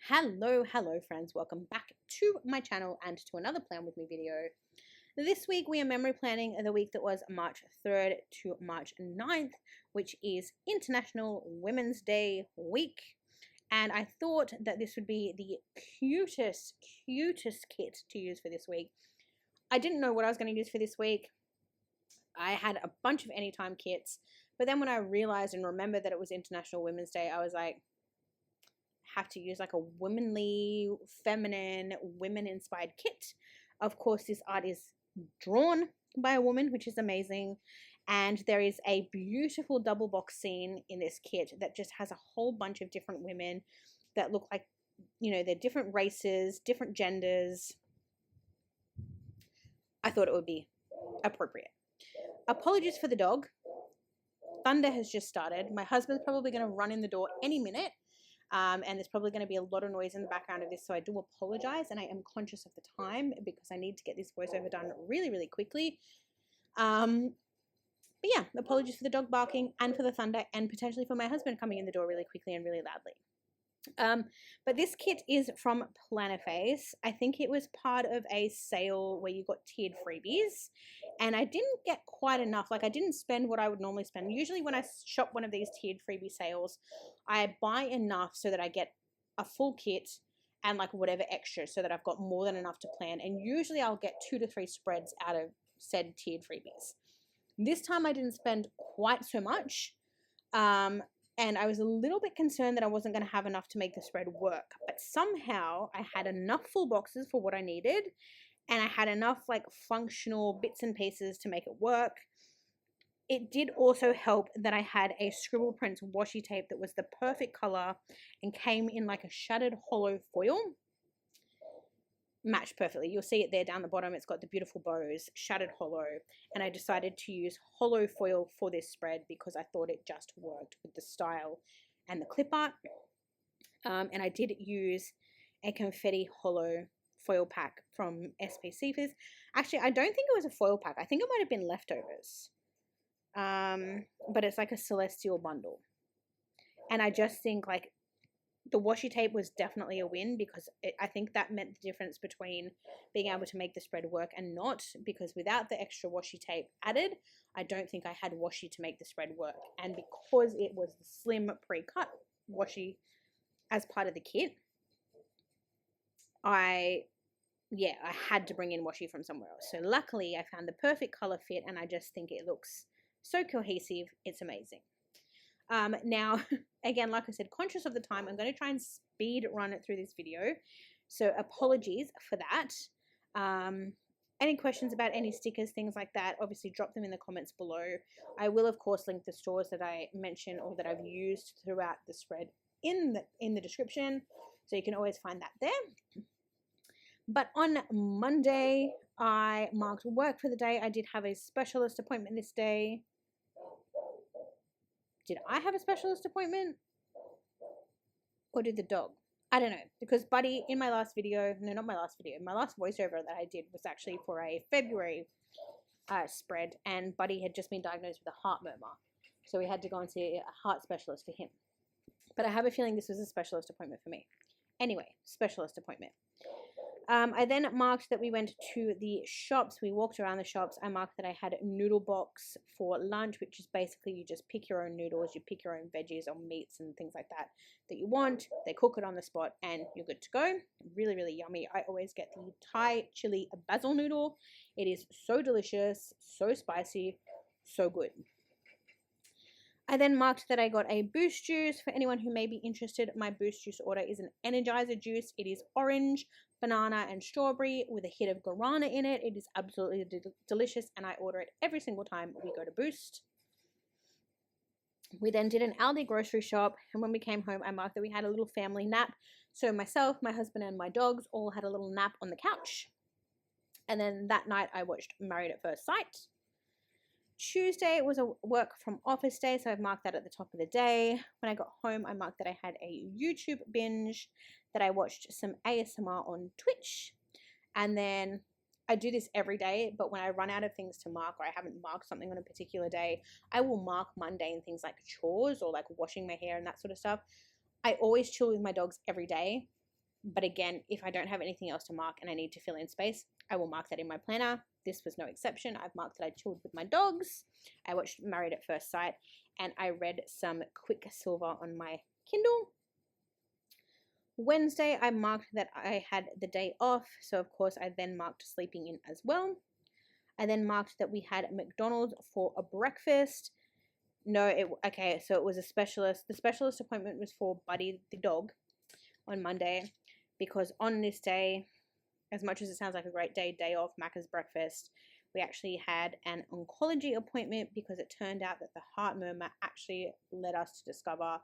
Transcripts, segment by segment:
Hello friends, welcome back to my channel and to another Plan With Me video. This week we are memory planning the week that was March 3rd to March 9th, which is International Women's Day week. And I thought that this would be the cutest kit to use for this week. I didn't know what I was going to use for this week. I had a bunch of anytime kits, but then when I realized and remembered that it was International Women's Day, I was like, have to use like a womanly, feminine, women-inspired kit. Of course, this art is drawn by a woman, which is amazing. And there is a beautiful double box scene in this kit that just has a whole bunch of different women that look like, you know, they're different races, different genders. I thought it would be appropriate. Apologies for the dog. Thunder has just started. My husband's probably going to run in the door any minute. And there's probably going to be a lot of noise in the background of this, so I do apologize, and I am conscious of the time because I need to get this voiceover done really quickly. But yeah, apologies for the dog barking and for the thunder and potentially for my husband coming in the door really quickly and really loudly. But this kit is from Plannerface. I think it was part of a sale where you got tiered freebies, and I didn't get quite enough. Like, I didn't spend what I would normally spend. Usually when I shop one of these tiered freebie sales, I buy enough so that I get a full kit and like whatever extra so that I've got more than enough to plan. And usually I'll get 2 to 3 spreads out of said tiered freebies. This time I didn't spend quite so much. And I was a little bit concerned that I wasn't going to have enough to make the spread work. But somehow I had enough full boxes for what I needed. And I had enough like functional bits and pieces to make it work. It did also help that I had a Scribble Prints washi tape that was the perfect color and came in like a shaded hollow foil. Matched perfectly. You'll see it there down the bottom. It's got the beautiful bows, shaded hollow, and I decided to use hollow foil for this spread because I thought it just worked with the style and the clip art. And I did use a confetti hollow foil pack from SPC for this. Actually, I don't think it was a foil pack. I think it might have been leftovers. But it's like a celestial bundle. And I just think like the washi tape was definitely a win because I think that meant the difference between being able to make the spread work and not, because without the extra washi tape added, I don't think I had washi to make the spread work. And because it was the slim pre-cut washi as part of the kit, I had to bring in washi from somewhere else. So luckily I found the perfect color fit, and I just think it looks so cohesive. It's amazing. Now, again, like I said, conscious of the time, I'm going to try and speed run it through this video. So apologies for that. Any questions about any stickers, things like that, obviously drop them in the comments below. I will, of course, link the stores that I mentioned or that I've used throughout the spread in the description. So you can always find that there. But on Monday, I marked work for the day. I did have a specialist appointment this day. Did I have a specialist appointment? Or did the dog? I don't know. Because Buddy, in my last video, no, not my last video, my last voiceover that I did was actually for a February spread. And Buddy had just been diagnosed with a heart murmur. So we had to go and see a heart specialist for him. But I have a feeling this was a specialist appointment for me. Anyway, specialist appointment. I then marked that we went to the shops. We walked around the shops. I marked that I had a noodle box for lunch, which is basically you just pick your own noodles, you pick your own veggies or meats and things like that you want. They cook it on the spot and you're good to go. Really yummy. I always get the Thai chili basil noodle. It is so delicious, so spicy, so good. I then marked that I got a boost juice. For anyone who may be interested, my boost juice order is an energizer juice. It is orange, banana, and strawberry with a hit of guarana in it. It is absolutely delicious, and I order it every single time we go to Boost. We then did an Aldi grocery shop, and when we came home, I marked that we had a little family nap. So myself, my husband, and my dogs all had a little nap on the couch. And then that night, I watched Married at First Sight. Tuesday was a work from office day, so I've marked that at the top of the day. When I got home, I marked that I had a YouTube binge, that I watched some ASMR on Twitch, and then I do this every day, but when I run out of things to mark or I haven't marked something on a particular day, I will mark mundane things like chores or like washing my hair and that sort of stuff. I always chill with my dogs every day. But again, if I don't have anything else to mark and I need to fill in space, I will mark that in my planner. This was no exception. I've marked that I chilled with my dogs. I watched Married at First Sight, and I read some Quicksilver on my Kindle. Wednesday, I marked that I had the day off. So, of course, I then marked sleeping in as well. I then marked that we had McDonald's for a breakfast. No, okay, so it was a specialist. The specialist appointment was for Buddy the dog on Monday, because on this day, as much as it sounds like a great day off, Macca's breakfast, we actually had an oncology appointment because it turned out that the heart murmur actually led us to discover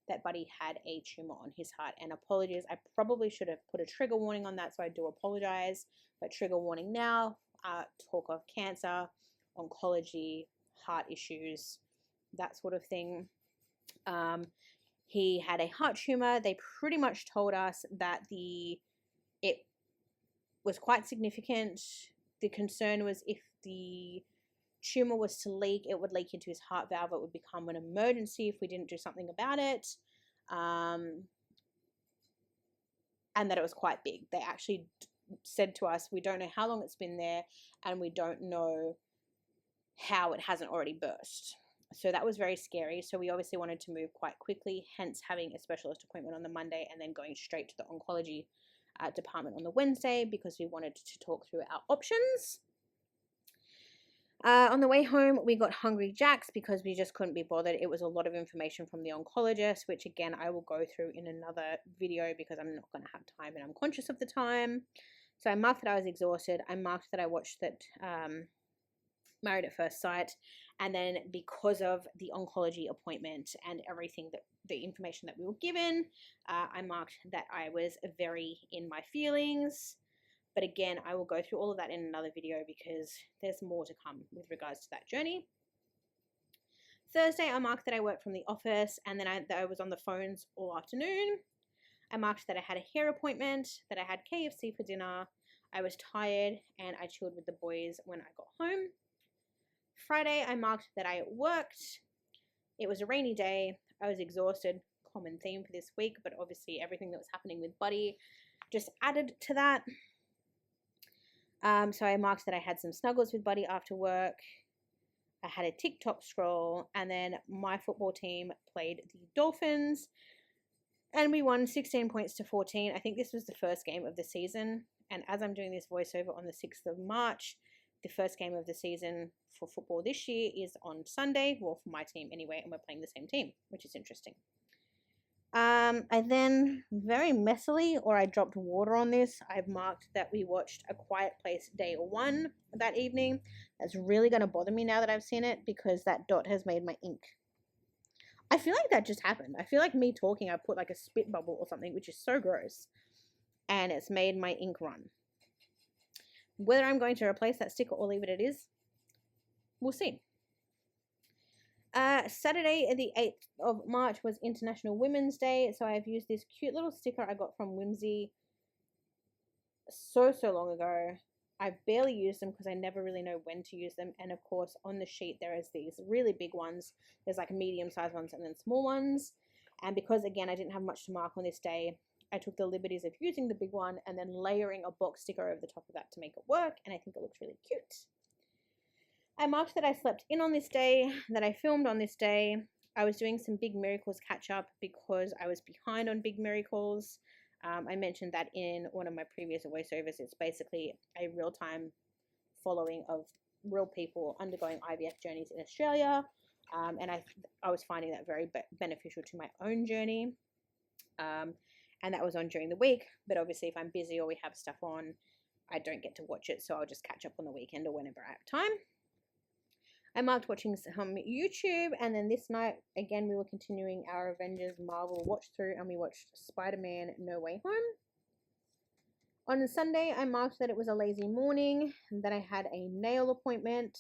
that Buddy had a tumor on his heart. And apologies, I probably should have put a trigger warning on that, so I do apologize. But trigger warning now, talk of cancer, oncology, heart issues, that sort of thing. He had a heart tumor. They pretty much told us that it was quite significant. The concern was if the tumor was to leak, it would leak into his heart valve. It would become an emergency if we didn't do something about it. And that it was quite big. They actually said to us, we don't know how long it's been there, and we don't know how it hasn't already burst. So that was very scary. So we obviously wanted to move quite quickly, hence having a specialist appointment on the Monday and then going straight to the oncology department on the Wednesday, because we wanted to talk through our options. On the way home, we got Hungry Jacks because we just couldn't be bothered. It was a lot of information from the oncologist, which again, I will go through in another video because I'm not going to have time and I'm conscious of the time. So I marked that I was exhausted. I marked that I watched that Married at First Sight. And then because of the oncology appointment and everything, that the information that we were given, I marked that I was very in my feelings. But again, I will go through all of that in another video because there's more to come with regards to that journey. Thursday, I marked that I worked from the office, and then I was on the phones all afternoon. I marked that I had a hair appointment, that I had KFC for dinner. I was tired, and I chilled with the boys when I got home. Friday, I marked that I worked. It was a rainy day. I was exhausted. Common theme for this week, but obviously everything that was happening with Buddy just added to that. So I marked that I had some snuggles with Buddy after work. I had a TikTok scroll, and then my football team played the Dolphins, and we won 16 points to 14. I think this was the first game of the season, and as I'm doing this voiceover on the 6th of March, the first game of the season for football this year is on Sunday, well, for my team anyway, and we're playing the same team, which is interesting. I then very messily, or I dropped water on this, I've marked that we watched A Quiet Place Day 1 that evening. That's really going to bother me now that I've seen it, because that dot has made my ink. I feel like that just happened. I feel like me talking, I put like a spit bubble or something, which is so gross, and it's made my ink run. Whether I'm going to replace that sticker or leave it as is, we'll see. Saturday, the 8th of March, was International Women's Day, so I've used this cute little sticker I got from Whimsy so long ago. I barely use them because I never really know when to use them, and of course on the sheet there is these really big ones. There's like medium-sized ones and then small ones, and because again I didn't have much to mark on this day, I took the liberties of using the big one and then layering a box sticker over the top of that to make it work, and I think it looks really cute. I marked that I slept in on this day, that I filmed on this day. I was doing some Big Miracles catch up because I was behind on Big Miracles. I mentioned that in one of my previous voiceovers. It's basically a real-time following of real people undergoing IVF journeys in Australia. And I was finding that very beneficial to my own journey. And that was on during the week. But obviously if I'm busy or we have stuff on, I don't get to watch it. So I'll just catch up on the weekend or whenever I have time. I marked watching some YouTube, and then this night, again, we were continuing our Avengers Marvel watch through, and we watched Spider-Man No Way Home. On Sunday, I marked that it was a lazy morning, and that I had a nail appointment.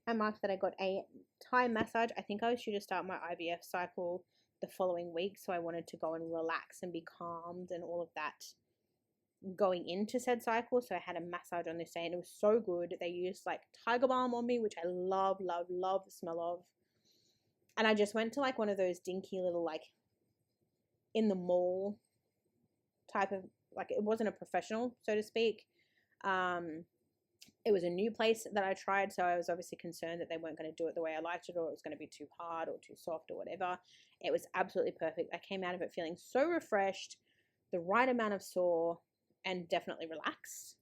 I marked that I got a Thai massage. I think I was due to start my IVF cycle the following week, so I wanted to go and relax and be calmed and all of that going into said cycle. So I had a massage on this day, and it was so good. They used like tiger balm on me, which I love the smell of. And I just went to like one of those dinky little like in the mall type of, like, it wasn't a professional, so to speak. It was a new place that I tried, so I was obviously concerned that they weren't going to do it the way I liked it, or it was going to be too hard or too soft or whatever. It was absolutely perfect. I came out of it feeling so refreshed, the right amount of sore, and definitely relaxed.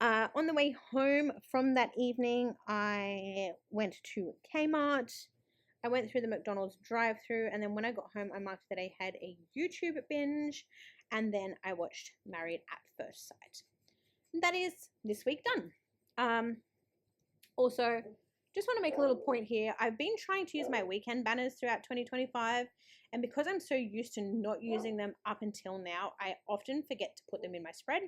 On the way home from that evening, I went to Kmart. I went through the McDonald's drive-through, and then when I got home, I marked that I had a YouTube binge, and then I watched Married at First Sight. That is this week done. Also, just want to make a little point here. I've been trying to use my weekend banners throughout 2025, and because I'm so used to not using them up until now, I often forget to put them in my spread.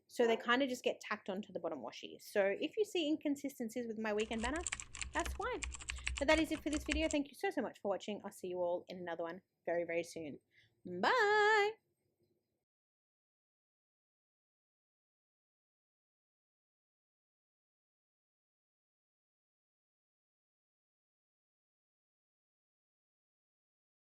So they kind of just get tacked onto the bottom washi. So if you see inconsistencies with my weekend banner, that's why. But that is it for this video. Thank you so much for watching. I'll see you all in another one very, very soon. Bye!